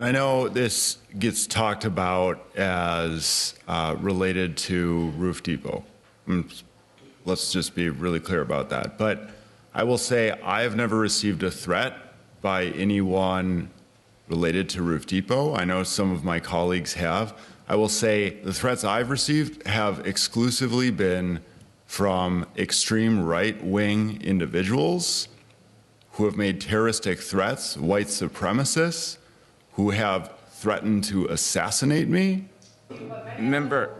I know this gets talked about as related to Roof Depot. Let's just be really clear about that. But I will say I have never received a threat by anyone related to Roof Depot. I know some of my colleagues have. I will say the threats I've received have exclusively been from extreme right-wing individuals who have made terroristic threats, white supremacists, who have threatened to assassinate me. Member,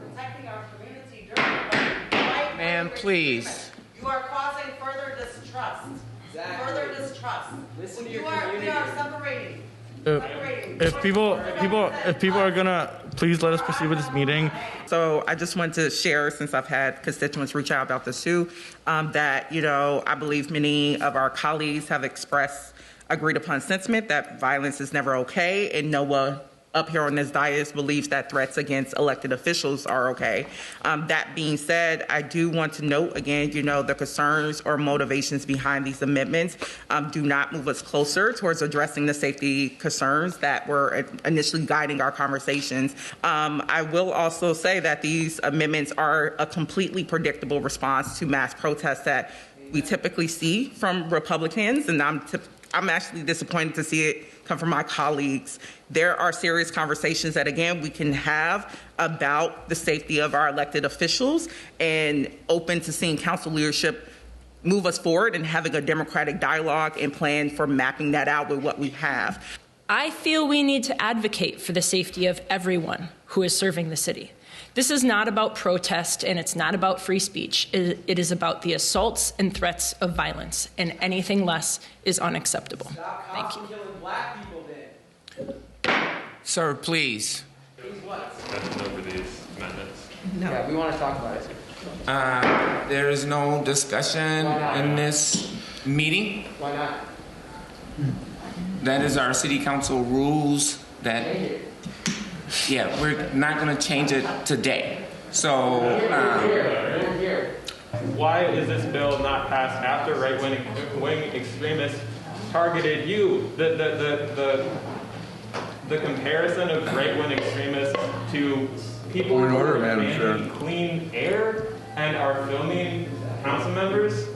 ma'am, please. You are causing further distrust. Exactly. Further distrust. Listen to your community. We are separating. If people are gonna please let us proceed with this meeting. So I just want to share, since I've had constituents reach out about this too, that I believe many of our colleagues have expressed agreed upon sentiment that violence is never okay, and no one up here on this dais believes that threats against elected officials are okay. That being said, I do want to note again, the concerns or motivations behind these amendments do not move us closer towards addressing the safety concerns that were initially guiding our conversations. I will also say that these amendments are a completely predictable response to mass protests that we typically see from Republicans, and I'm actually disappointed to see it come from my colleagues. There are serious conversations that, again, we can have about the safety of our elected officials, and open to seeing council leadership move us forward and having a democratic dialogue and plan for mapping that out with what we have. I feel we need to advocate for the safety of everyone who is serving the city. This is not about protest, and it's not about free speech. It is about the assaults and threats of violence, and anything less is unacceptable. Thank you. Killing black people then. Sir, please. Over these amendments. No. Yeah, we want to talk about it. There is no discussion in this meeting. Why not? That is our city council rules that, yeah, we're not going to change it today. So, Why is this bill not passed after right-wing extremists targeted you? The comparison of right-wing extremists to people who are demanding clean air and are filming council members.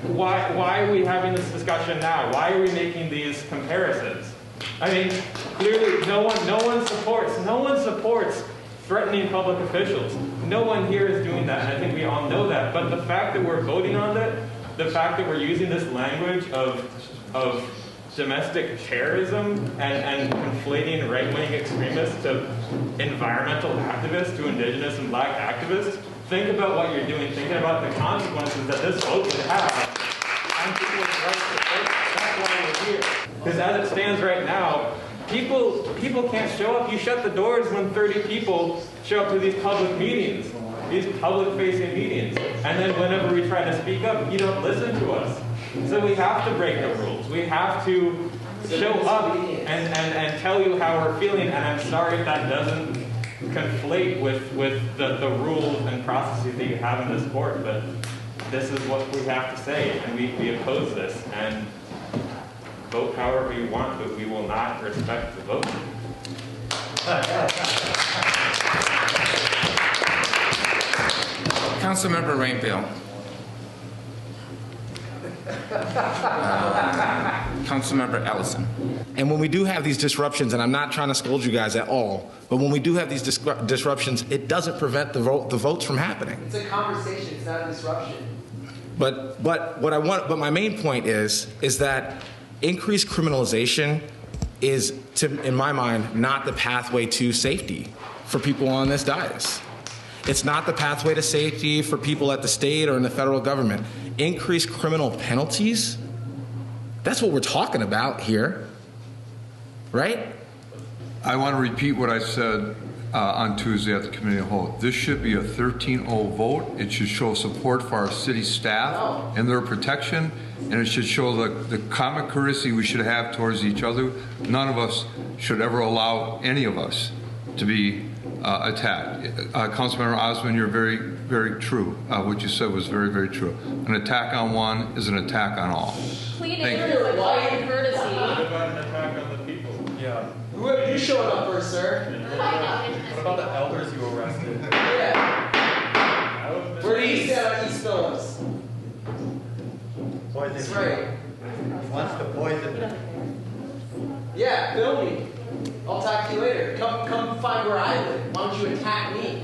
Why are we having this discussion now? Why are we making these comparisons? I mean, clearly, no one supports threatening public officials. No one here is doing that, and I think we all know that. But the fact that we're voting on that, the fact that we're using this language of domestic terrorism and conflating right-wing extremists to environmental activists, to indigenous and black activists, think about what you're doing. Think about the consequences that this vote would have on people's rights to vote. That's why we're here. Because as it stands right now, people can't show up. You shut the doors when 30 people show up to these public meetings, these public-facing meetings. And then whenever we try to speak up, you don't listen to us. So we have to break the rules. We have to show up and tell you how we're feeling. And I'm sorry if that doesn't conflate with the rules and processes that you have in this court, but this is what we have to say, and we oppose this. And vote however you want, but we will not respect the vote. Council Member Rainville. Council Member Ellison. And when we do have these disruptions, and I'm not trying to scold you guys at all, but when we do have these disruptions, it doesn't prevent the votes from happening. It's a conversation, it's not a disruption. But my main point is that increased criminalization is, in my mind, not the pathway to safety for people on this dais. It's not the pathway to safety for people at the state or in the federal government. Increased criminal penalties, that's what we're talking about here, right? I want to repeat what I said on Tuesday at the committee of the whole. This should be a 13-0 vote. It should show support for our city staff and their protection, and it should show the common courtesy we should have towards each other. None of us should ever allow any of us to be attacked. Councilmember Osmond, you're very, very true. What you said was very, very true. An attack on one is an attack on all. Clean air is a common courtesy. What about an attack on the people? Yeah. You showed up first, sir. What about the elders you arrested? Yeah. Where do you stand on East Phillips? Poison. That's right. He wants to poison it. Yeah, film me. I'll talk to you later. Come find where I live. Why don't you attack me?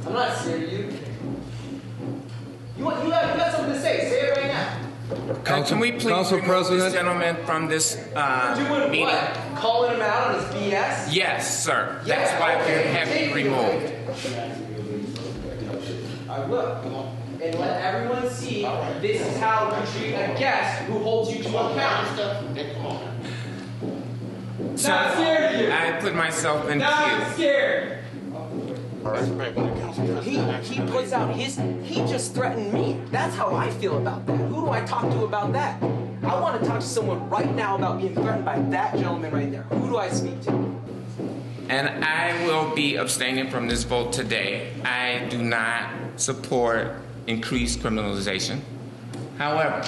I'm not scared of you. You got something to say. Say it right now. Can we please Council remove President? this gentleman from this Doing meeting? what? Calling him out on his BS? Yes, sir. Yeah, That's why okay. we have him removed. I will. And let everyone see this is how you treat a guest who holds you to account. So Not scared of you. I put myself in Not queue. scared. He puts out he just threatened me. That's how I feel about that. Who do I talk to about that? I want to talk to someone right now about being threatened by that gentleman right there. Who do I speak to? And I will be abstaining from this vote today. I do not support increased criminalization. However,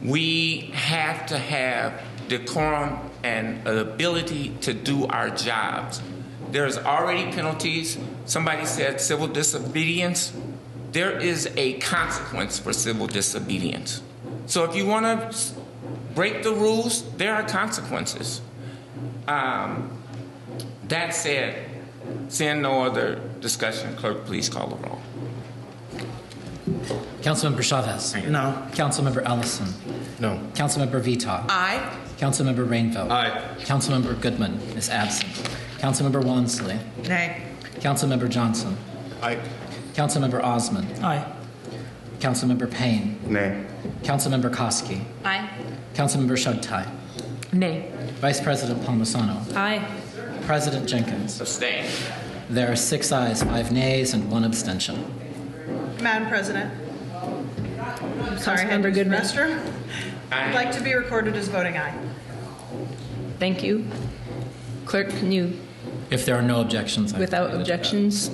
we have to have decorum and an ability to do our jobs. There's already penalties. Somebody said civil disobedience. There is a consequence for civil disobedience. So if you want to break the rules, there are consequences. That said, seeing no other discussion, clerk, please call the roll. Councilmember Chavez. No. Councilmember Ellison. No. Councilmember Vita. Aye. Councilmember Rainville. Aye. Councilmember Goodman is absent. Councilmember Wansley. Nay. Councilmember Johnson. Aye. Councilmember Osmond. Aye. Councilmember Payne. Nay. Councilmember Koski. Aye. Councilmember Shugtai. Nay. Vice President Palmisano. Aye. President Jenkins. Abstain. There are 6 ayes, 5 nays, and 1 abstention. Madam President. Sorry, I had to Councilmember use the Goodman. restroom. Aye. I'd like to be recorded as voting aye. Thank you. Clerk, can you, If there are no objections, I without will leave it at that. objections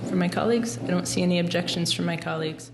from my colleagues? I don't see any objections from my colleagues.